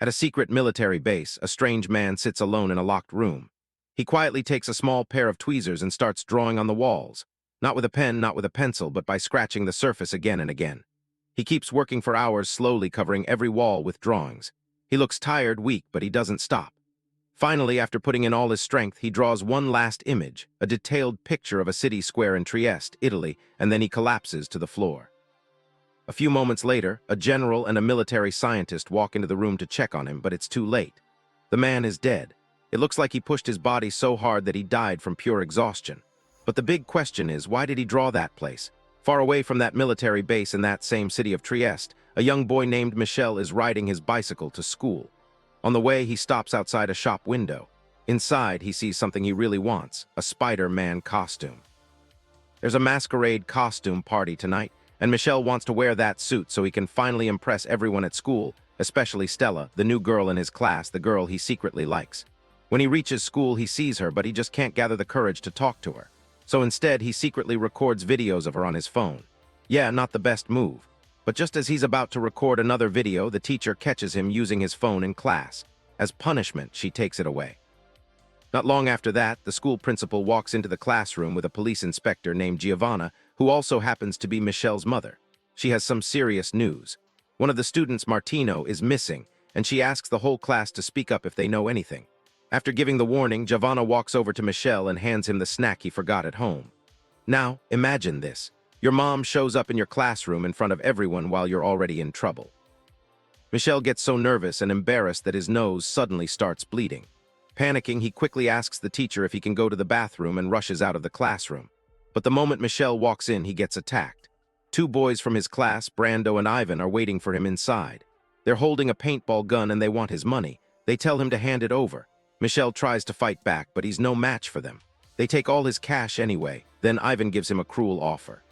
At a secret military base, a strange man sits alone in a locked room. He quietly takes a small pair of tweezers and starts drawing on the walls. Not with a pen, not with a pencil, but by scratching the surface again and again. He keeps working for hours, slowly covering every wall with drawings. He looks tired, weak, but he doesn't stop. Finally, after putting in all his strength, he draws one last image, a detailed picture of a city square in Trieste, Italy, and then he collapses to the floor. A few moments later, a general and a military scientist walk into the room to check on him, but it's too late. The man is dead. It looks like he pushed his body so hard that he died from pure exhaustion. But the big question is, why did he draw that place? Far away from that military base in that same city of Trieste, a young boy named Michele is riding his bicycle to school. On the way, he stops outside a shop window. Inside, he sees something he really wants, a Spider-Man costume. There's a masquerade costume party tonight, and Michele wants to wear that suit so he can finally impress everyone at school, especially Stella, the new girl in his class, the girl he secretly likes. When he reaches school, he sees her, but he just can't gather the courage to talk to her. So instead, he secretly records videos of her on his phone. Yeah, not the best move. But just as he's about to record another video, the teacher catches him using his phone in class. As punishment, she takes it away. Not long after that, the school principal walks into the classroom with a police inspector named Giovanna, who also happens to be Michele's mother. She has some serious news. One of the students, Martino, is missing, and she asks the whole class to speak up if they know anything. After giving the warning, Giovanna walks over to Michele and hands him the snack he forgot at home. Now, imagine this. Your mom shows up in your classroom in front of everyone while you're already in trouble. Michele gets so nervous and embarrassed that his nose suddenly starts bleeding. Panicking, he quickly asks the teacher if he can go to the bathroom and rushes out of the classroom. But the moment Michele walks in, he gets attacked. Two boys from his class, Brando and Ivan, are waiting for him inside. They're holding a paintball gun and they want his money. They tell him to hand it over. Michele tries to fight back, but he's no match for them. They take all his cash anyway. Then Ivan gives him a cruel offer.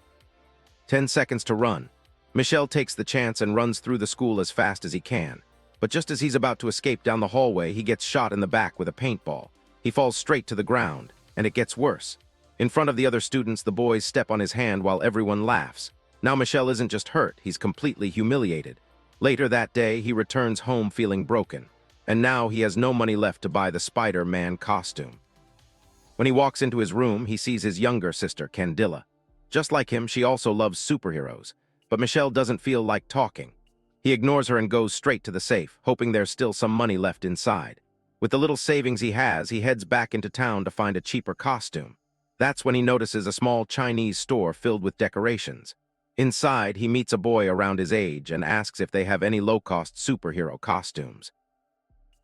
10 seconds to run. Michele takes the chance and runs through the school as fast as he can. But just as he's about to escape down the hallway, he gets shot in the back with a paintball. He falls straight to the ground, and it gets worse. In front of the other students, the boys step on his hand while everyone laughs. Now Michele isn't just hurt, he's completely humiliated. Later that day, he returns home feeling broken. And now he has no money left to buy the Spider-Man costume. When he walks into his room, he sees his younger sister, Candilla. Just like him, she also loves superheroes. But Michele doesn't feel like talking. He ignores her and goes straight to the safe, hoping there's still some money left inside. With the little savings he has, he heads back into town to find a cheaper costume. That's when he notices a small Chinese store filled with decorations. Inside, he meets a boy around his age and asks if they have any low-cost superhero costumes.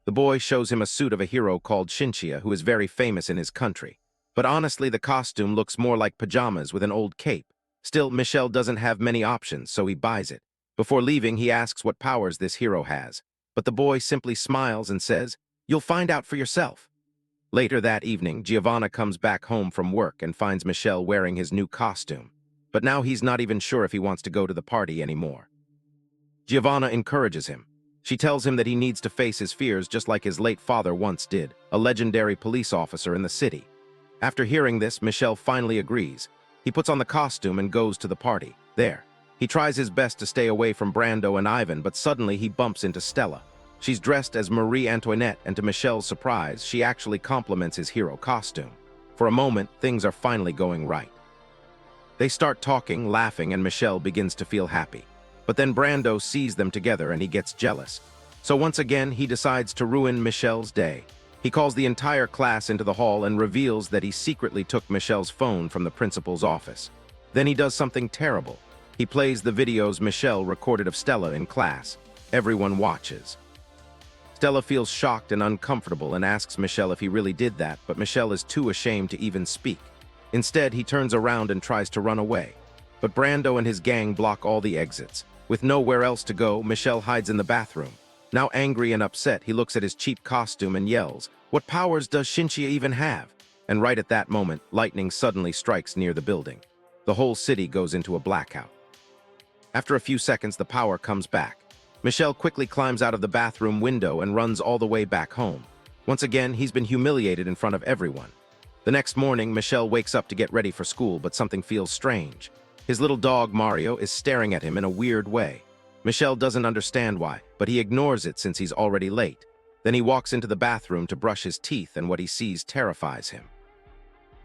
The boy shows him a suit of a hero called Shinchia, who is very famous in his country. But honestly, the costume looks more like pajamas with an old cape. Still, Michele doesn't have many options, so he buys it. Before leaving, he asks what powers this hero has. But the boy simply smiles and says, "You'll find out for yourself." Later that evening, Giovanna comes back home from work and finds Michele wearing his new costume. But now he's not even sure if he wants to go to the party anymore. Giovanna encourages him. She tells him that he needs to face his fears just like his late father once did, a legendary police officer in the city. After hearing this, Michele finally agrees. He puts on the costume and goes to the party. There, he tries his best to stay away from Brando and Ivan, but suddenly he bumps into Stella. She's dressed as Marie Antoinette, and to Michele's surprise, she actually compliments his hero costume. For a moment, things are finally going right. They start talking, laughing, and Michele begins to feel happy. But then Brando sees them together and he gets jealous. So once again, he decides to ruin Michele's day. He calls the entire class into the hall and reveals that he secretly took Michele's phone from the principal's office. Then he does something terrible. He plays the videos Michele recorded of Stella in class. Everyone watches. Stella feels shocked and uncomfortable and asks Michele if he really did that, but Michele is too ashamed to even speak. Instead, he turns around and tries to run away. But Brando and his gang block all the exits. With nowhere else to go, Michele hides in the bathroom. Now angry and upset, he looks at his cheap costume and yells, "What powers does Shinchia even have?" And right at that moment, lightning suddenly strikes near the building. The whole city goes into a blackout. After a few seconds, the power comes back. Michele quickly climbs out of the bathroom window and runs all the way back home. Once again, he's been humiliated in front of everyone. The next morning, Michele wakes up to get ready for school, but something feels strange. His little dog, Mario, is staring at him in a weird way. Michele doesn't understand why, but he ignores it since he's already late. Then he walks into the bathroom to brush his teeth, and what he sees terrifies him.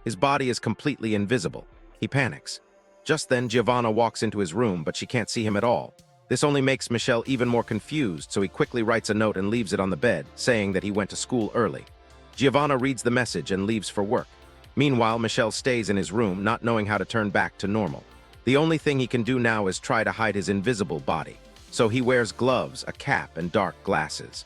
His body is completely invisible. He panics. Just then, Giovanna walks into his room, but she can't see him at all. This only makes Michele even more confused, so he quickly writes a note and leaves it on the bed, saying that he went to school early. Giovanna reads the message and leaves for work. Meanwhile, Michele stays in his room, not knowing how to turn back to normal. The only thing he can do now is try to hide his invisible body. So he wears gloves, a cap, and dark glasses.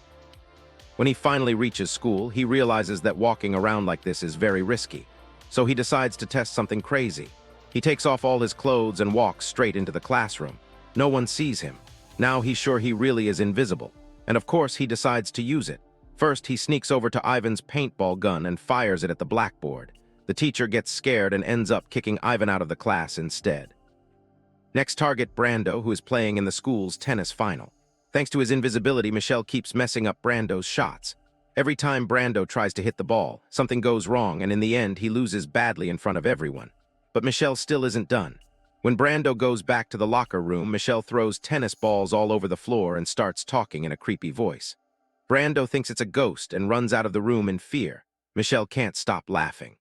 When he finally reaches school, he realizes that walking around like this is very risky. So he decides to test something crazy. He takes off all his clothes and walks straight into the classroom. No one sees him. Now he's sure he really is invisible. And of course, he decides to use it. First, he sneaks over to Ivan's paintball gun and fires it at the blackboard. The teacher gets scared and ends up kicking Ivan out of the class instead. Next target, Brando, who is playing in the school's tennis final. Thanks to his invisibility, Michele keeps messing up Brando's shots. Every time Brando tries to hit the ball, something goes wrong, and in the end, he loses badly in front of everyone. But Michele still isn't done. When Brando goes back to the locker room, Michele throws tennis balls all over the floor and starts talking in a creepy voice. Brando thinks it's a ghost and runs out of the room in fear. Michele can't stop laughing.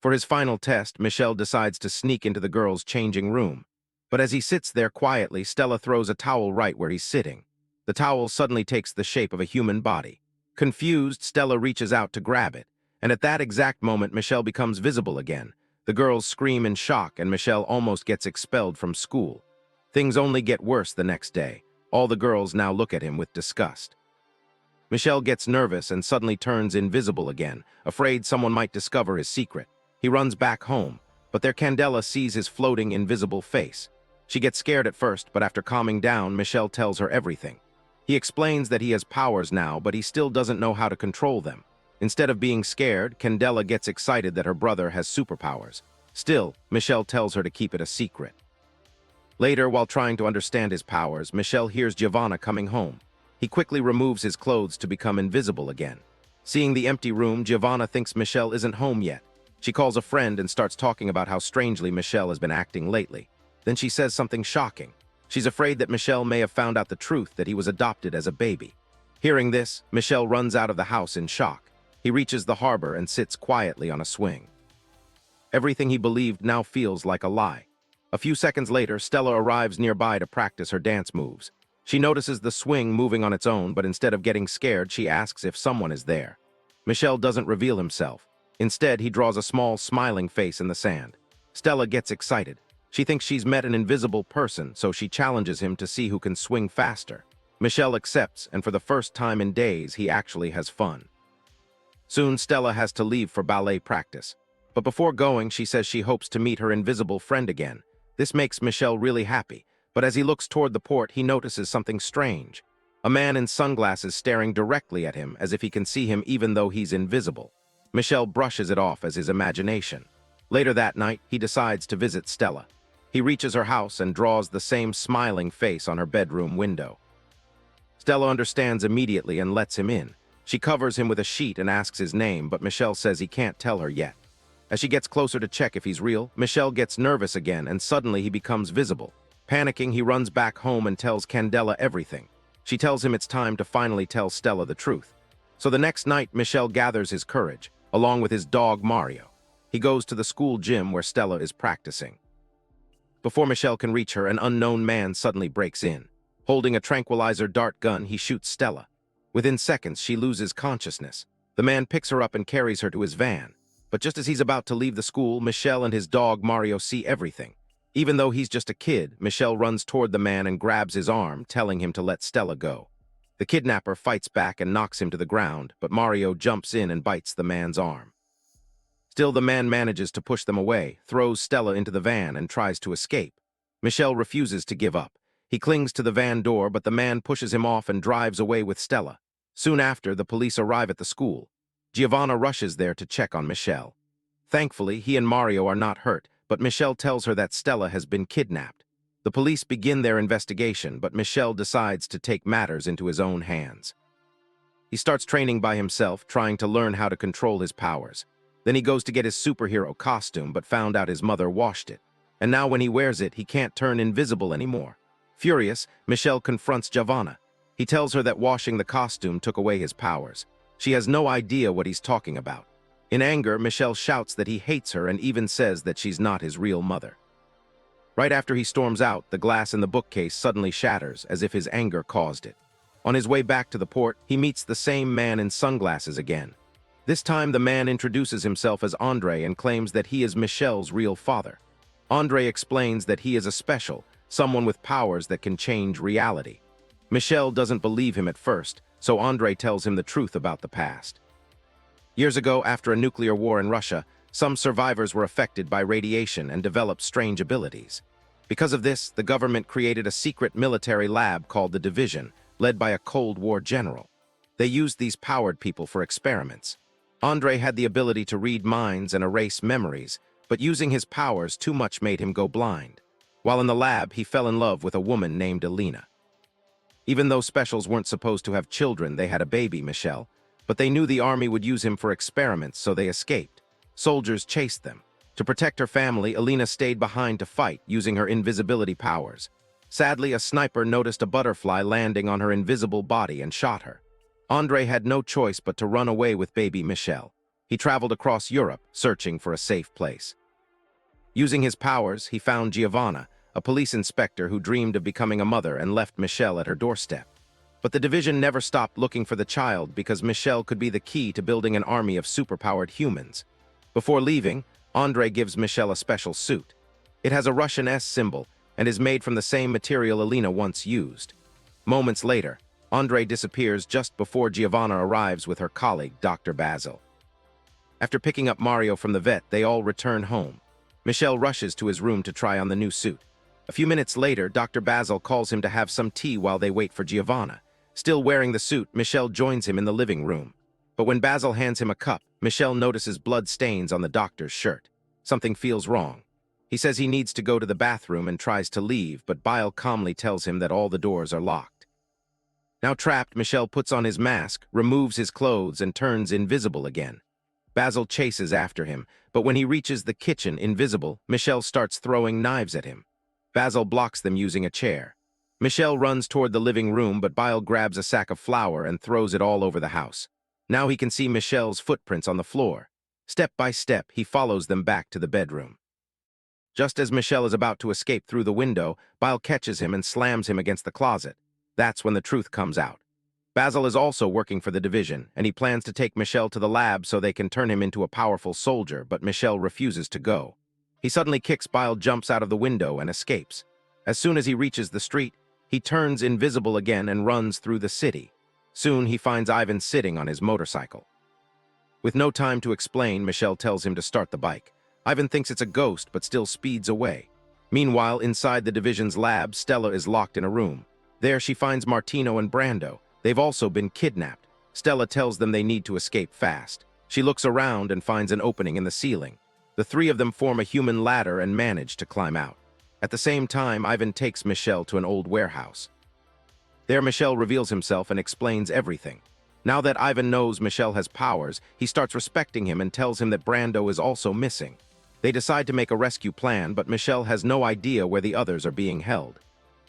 For his final test, Michele decides to sneak into the girls' changing room. But as he sits there quietly, Stella throws a towel right where he's sitting. The towel suddenly takes the shape of a human body. Confused, Stella reaches out to grab it. And at that exact moment, Michele becomes visible again. The girls scream in shock, and Michele almost gets expelled from school. Things only get worse the next day. All the girls now look at him with disgust. Michele gets nervous and suddenly turns invisible again, afraid someone might discover his secret. He runs back home, but there Candela sees his floating invisible face. She gets scared at first, but after calming down, Michele tells her everything. He explains that he has powers now, but he still doesn't know how to control them. Instead of being scared, Candela gets excited that her brother has superpowers. Still, Michele tells her to keep it a secret. Later, while trying to understand his powers, Michele hears Giovanna coming home. He quickly removes his clothes to become invisible again. Seeing the empty room, Giovanna thinks Michele isn't home yet. She calls a friend and starts talking about how strangely Michele has been acting lately. Then she says something shocking. She's afraid that Michele may have found out the truth, that he was adopted as a baby. Hearing this, Michele runs out of the house in shock. He reaches the harbor and sits quietly on a swing. Everything he believed now feels like a lie. A few seconds later, Stella arrives nearby to practice her dance moves. She notices the swing moving on its own, but instead of getting scared, she asks if someone is there. Michele doesn't reveal himself. Instead, he draws a small, smiling face in the sand. Stella gets excited. She thinks she's met an invisible person, so she challenges him to see who can swing faster. Michele accepts, and for the first time in days, he actually has fun. Soon, Stella has to leave for ballet practice. But before going, she says she hopes to meet her invisible friend again. This makes Michele really happy, but as he looks toward the port, he notices something strange. A man in sunglasses staring directly at him, as if he can see him even though he's invisible. Michele brushes it off as his imagination. Later that night, he decides to visit Stella. He reaches her house and draws the same smiling face on her bedroom window. Stella understands immediately and lets him in. She covers him with a sheet and asks his name, but Michele says he can't tell her yet. As she gets closer to check if he's real, Michele gets nervous again, and suddenly he becomes visible. Panicking, he runs back home and tells Candela everything. She tells him it's time to finally tell Stella the truth. So the next night, Michele gathers his courage, along with his dog Mario. He goes to the school gym where Stella is practicing. Before Michele can reach her, an unknown man suddenly breaks in. Holding a tranquilizer dart gun, he shoots Stella. Within seconds, she loses consciousness. The man picks her up and carries her to his van. But just as he's about to leave the school, Michele and his dog Mario see everything. Even though he's just a kid, Michele runs toward the man and grabs his arm, telling him to let Stella go. The kidnapper fights back and knocks him to the ground, but Mario jumps in and bites the man's arm. Still, the man manages to push them away, throws Stella into the van, and tries to escape. Michele refuses to give up. He clings to the van door, but the man pushes him off and drives away with Stella. Soon after, the police arrive at the school. Giovanna rushes there to check on Michele. Thankfully, he and Mario are not hurt, but Michele tells her that Stella has been kidnapped. The police begin their investigation, but Michele decides to take matters into his own hands. He starts training by himself, trying to learn how to control his powers. Then he goes to get his superhero costume, but found out his mother washed it. And now when he wears it, he can't turn invisible anymore. Furious, Michele confronts Giovanna. He tells her that washing the costume took away his powers. She has no idea what he's talking about. In anger, Michele shouts that he hates her and even says that she's not his real mother. Right after he storms out, the glass in the bookcase suddenly shatters, as if his anger caused it. On his way back to the port, he meets the same man in sunglasses again. This time, the man introduces himself as Andre and claims that he is Michele's real father. Andre explains that he is a special, someone with powers that can change reality. Michele doesn't believe him at first, so Andre tells him the truth about the past. Years ago, after a nuclear war in Russia, some survivors were affected by radiation and developed strange abilities. Because of this, the government created a secret military lab called the Division, led by a Cold War general. They used these powered people for experiments. Andre had the ability to read minds and erase memories, but using his powers too much made him go blind. While in the lab, he fell in love with a woman named Elena. Even though specials weren't supposed to have children, they had a baby, Michele. But they knew the army would use him for experiments, so they escaped. Soldiers chased them. To protect her family, Elena stayed behind to fight, using her invisibility powers. Sadly, a sniper noticed a butterfly landing on her invisible body and shot her. Andre had no choice but to run away with baby Michele. He traveled across Europe, searching for a safe place. Using his powers, he found Giovanna, a police inspector who dreamed of becoming a mother, and left Michele at her doorstep. But the Division never stopped looking for the child because Michele could be the key to building an army of superpowered humans. Before leaving, Andre gives Michele a special suit. It has a Russian S symbol and is made from the same material Elena once used. Moments later, Andre disappears just before Giovanna arrives with her colleague, Dr. Basil. After picking up Mario from the vet, they all return home. Michele rushes to his room to try on the new suit. A few minutes later, Dr. Basil calls him to have some tea while they wait for Giovanna. Still wearing the suit, Michele joins him in the living room. But when Basil hands him a cup, Michele notices blood stains on the doctor's shirt. Something feels wrong. He says he needs to go to the bathroom and tries to leave, but Basil calmly tells him that all the doors are locked. Now trapped, Michele puts on his mask, removes his clothes, and turns invisible again. Basil chases after him, but when he reaches the kitchen invisible, Michele starts throwing knives at him. Basil blocks them using a chair. Michele runs toward the living room, but Basil grabs a sack of flour and throws it all over the house. Now he can see Michele's footprints on the floor. Step by step, he follows them back to the bedroom. Just as Michele is about to escape through the window, Basil catches him and slams him against the closet. That's when the truth comes out. Basil is also working for the Division, and he plans to take Michele to the lab so they can turn him into a powerful soldier, but Michele refuses to go. He suddenly kicks Basil, jumps out of the window, and escapes. As soon as he reaches the street, he turns invisible again and runs through the city. Soon he finds Ivan sitting on his motorcycle. With no time to explain, Michele tells him to start the bike. Ivan thinks it's a ghost but still speeds away. Meanwhile, inside the Division's lab, Stella is locked in a room. There she finds Martino and Brando. They've also been kidnapped. Stella tells them they need to escape fast. She looks around and finds an opening in the ceiling. The three of them form a human ladder and manage to climb out. At the same time, Ivan takes Michele to an old warehouse. There, Michele reveals himself and explains everything. Now that Ivan knows Michele has powers, he starts respecting him and tells him that Brando is also missing. They decide to make a rescue plan, but Michele has no idea where the others are being held.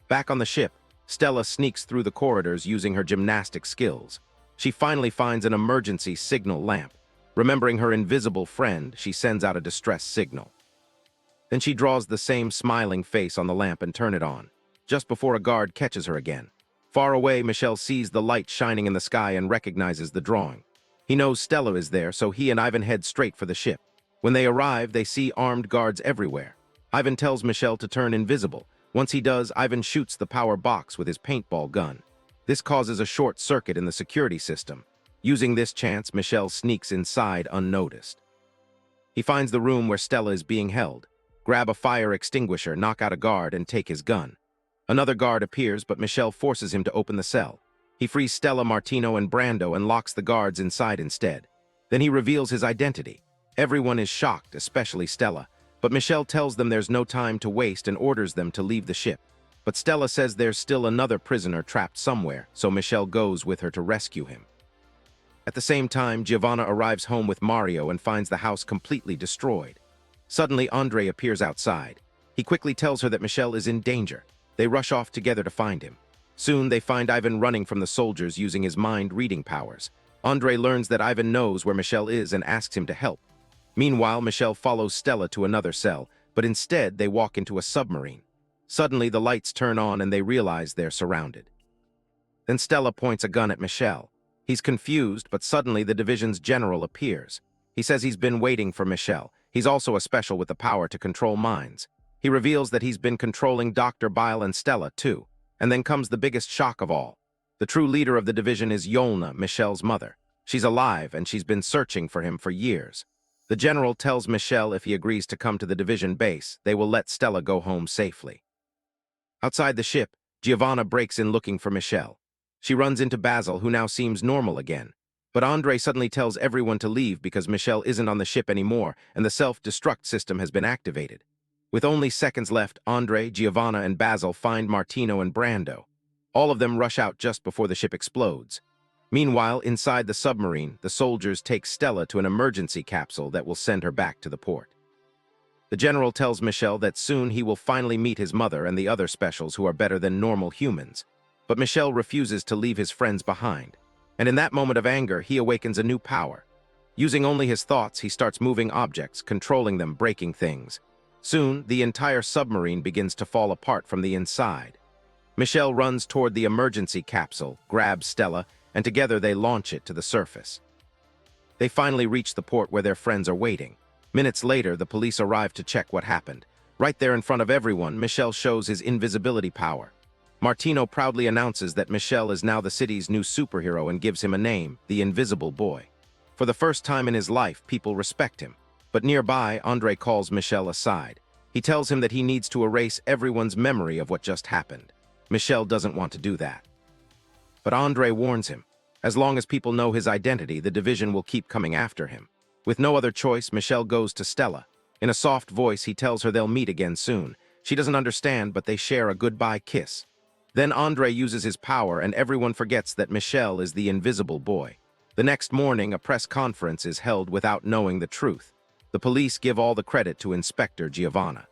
Back on the ship, Stella sneaks through the corridors using her gymnastic skills. She finally finds an emergency signal lamp. Remembering her invisible friend, she sends out a distress signal. Then she draws the same smiling face on the lamp and turns it on, just before a guard catches her again. Far away, Michele sees the light shining in the sky and recognizes the drawing. He knows Stella is there, so he and Ivan head straight for the ship. When they arrive, they see armed guards everywhere. Ivan tells Michele to turn invisible. Once he does, Ivan shoots the power box with his paintball gun. This causes a short circuit in the security system. Using this chance, Michele sneaks inside unnoticed. He finds the room where Stella is being held. Grab a fire extinguisher, knock out a guard, and take his gun. Another guard appears, but Michele forces him to open the cell. He frees Stella, Martino, and Brando and locks the guards inside instead. Then he reveals his identity. Everyone is shocked, especially Stella, but Michele tells them there's no time to waste and orders them to leave the ship. But Stella says there's still another prisoner trapped somewhere, so Michele goes with her to rescue him. At the same time, Giovanna arrives home with Mario and finds the house completely destroyed. Suddenly, Andre appears outside. He quickly tells her that Michele is in danger. They rush off together to find him. Soon, they find Ivan running from the soldiers using his mind-reading powers. Andre learns that Ivan knows where Michele is and asks him to help. Meanwhile, Michele follows Stella to another cell, but instead they walk into a submarine. Suddenly, the lights turn on and they realize they're surrounded. Then Stella points a gun at Michele. He's confused, but suddenly the division's general appears. He says he's been waiting for Michele. He's also a special with the power to control minds. He reveals that he's been controlling Dr. Bile and Stella, too. And then comes the biggest shock of all. The true leader of the division is Yolna, Michele's mother. She's alive, and she's been searching for him for years. The general tells Michele if he agrees to come to the division base, they will let Stella go home safely. Outside the ship, Giovanna breaks in looking for Michele. She runs into Basil, who now seems normal again. But Andre suddenly tells everyone to leave because Michele isn't on the ship anymore, and the self-destruct system has been activated. With only seconds left, Andre, Giovanna, and Basil find Martino and Brando. All of them rush out just before the ship explodes. Meanwhile, inside the submarine, the soldiers take Stella to an emergency capsule that will send her back to the port. The general tells Michele that soon he will finally meet his mother and the other specials who are better than normal humans. But Michele refuses to leave his friends behind. And in that moment of anger, he awakens a new power. Using only his thoughts, he starts moving objects, controlling them, breaking things. Soon, the entire submarine begins to fall apart from the inside. Michele runs toward the emergency capsule, grabs Stella, and together they launch it to the surface. They finally reach the port where their friends are waiting. Minutes later, the police arrive to check what happened. Right there in front of everyone, Michele shows his invisibility power. Martino proudly announces that Michele is now the city's new superhero and gives him a name, the Invisible Boy. For the first time in his life, people respect him. But nearby, Andre calls Michele aside. He tells him that he needs to erase everyone's memory of what just happened. Michele doesn't want to do that. But Andre warns him. As long as people know his identity, the division will keep coming after him. With no other choice, Michele goes to Stella. In a soft voice, he tells her they'll meet again soon. She doesn't understand, but they share a goodbye kiss. Then Andre uses his power, and everyone forgets that Michele is the Invisible Boy. The next morning, a press conference is held without knowing the truth. The police give all the credit to Inspector Giovanna.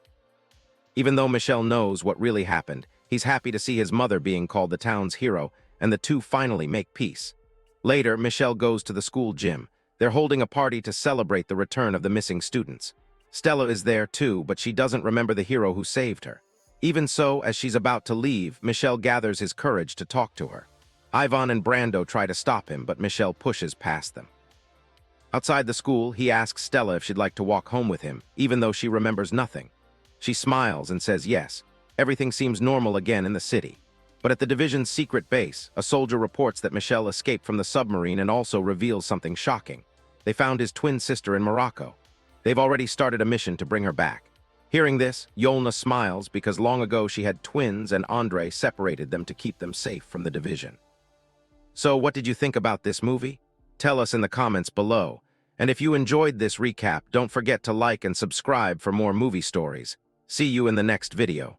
Even though Michele knows what really happened, he's happy to see his mother being called the town's hero, and the two finally make peace. Later, Michele goes to the school gym. They're holding a party to celebrate the return of the missing students. Stella is there too, but she doesn't remember the hero who saved her. Even so, as she's about to leave, Michele gathers his courage to talk to her. Ivan and Brando try to stop him, but Michele pushes past them. Outside the school, he asks Stella if she'd like to walk home with him, even though she remembers nothing. She smiles and says yes. Everything seems normal again in the city. But at the division's secret base, a soldier reports that Michele escaped from the submarine and also reveals something shocking. They found his twin sister in Morocco. They've already started a mission to bring her back. Hearing this, Yolna smiles because long ago she had twins and Andre separated them to keep them safe from the division. So what did you think about this movie? Tell us in the comments below. And if you enjoyed this recap, don't forget to like and subscribe for more movie stories. See you in the next video.